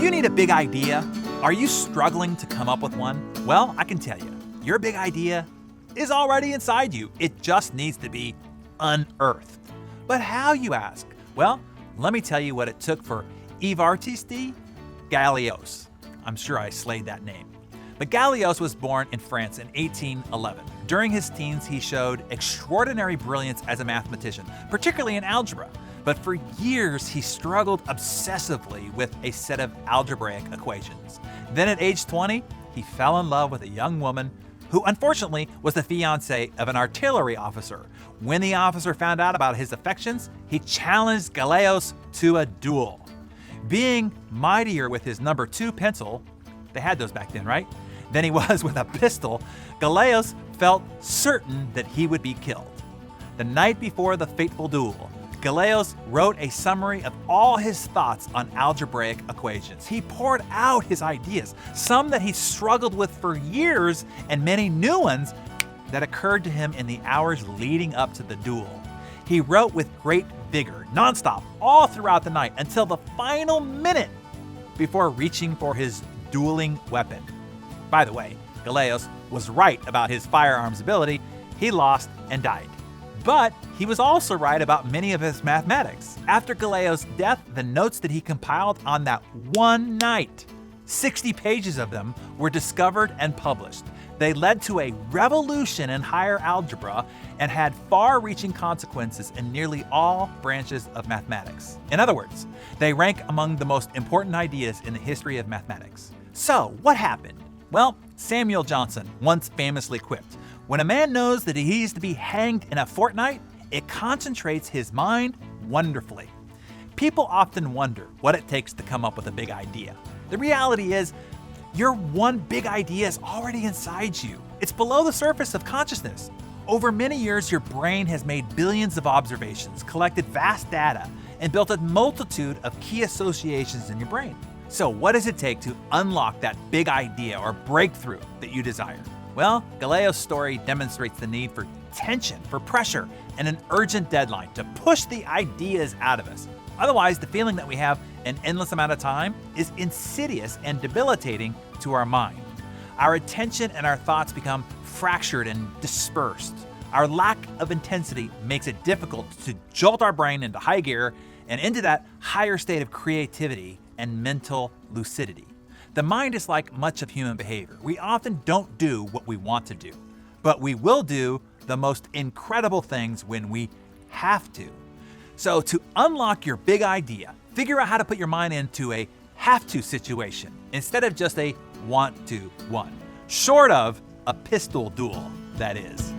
you need a big idea? Are you struggling to come up with one? Well, I can tell you, your big idea is already inside you. It just needs to be unearthed. But how, you ask? Well, let me tell you what it took for Evariste Galios. I'm sure I slayed that name. But Galios was born in France in 1811. During his teens, he showed extraordinary brilliance as a mathematician, particularly in algebra. But for years, he struggled obsessively with a set of algebraic equations. Then at age 20, he fell in love with a young woman who unfortunately was the fiancée of an artillery officer. When the officer found out about his affections, he challenged Galios to a duel. Being mightier with his number 2 pencil, they had those back then, right? Than he was with a pistol, Galios felt certain that he would be killed. The night before the fateful duel, Galios wrote a summary of all his thoughts on algebraic equations. He poured out his ideas, some that he struggled with for years, and many new ones that occurred to him in the hours leading up to the duel. He wrote with great vigor, nonstop, all throughout the night, until the final minute before reaching for his dueling weapon. By the way, Galios was right about his firearms ability. He lost and died. But he was also right about many of his mathematics. After Galios' death, the notes that he compiled on that one night, 60 pages of them, were discovered and published. They led to a revolution in higher algebra and had far-reaching consequences in nearly all branches of mathematics. In other words, they rank among the most important ideas in the history of mathematics. So, what happened? Well, Samuel Johnson once famously quipped, "When a man knows that he is to be hanged in a fortnight, it concentrates his mind wonderfully." People often wonder what it takes to come up with a big idea. The reality is, your one big idea is already inside you. It's below the surface of consciousness. Over many years, your brain has made billions of observations, collected vast data, and built a multitude of key associations in your brain. So what does it take to unlock that big idea or breakthrough that you desire? Well, Galios' story demonstrates the need for tension, for pressure, and an urgent deadline to push the ideas out of us. Otherwise, the feeling that we have an endless amount of time is insidious and debilitating to our mind. Our attention and our thoughts become fractured and dispersed. Our lack of intensity makes it difficult to jolt our brain into high gear and into that higher state of creativity and mental lucidity. The mind is like much of human behavior. We often don't do what we want to do, but we will do the most incredible things when we have to. So to unlock your big idea, figure out how to put your mind into a have-to situation instead of just a want-to one. Short of a pistol duel, that is.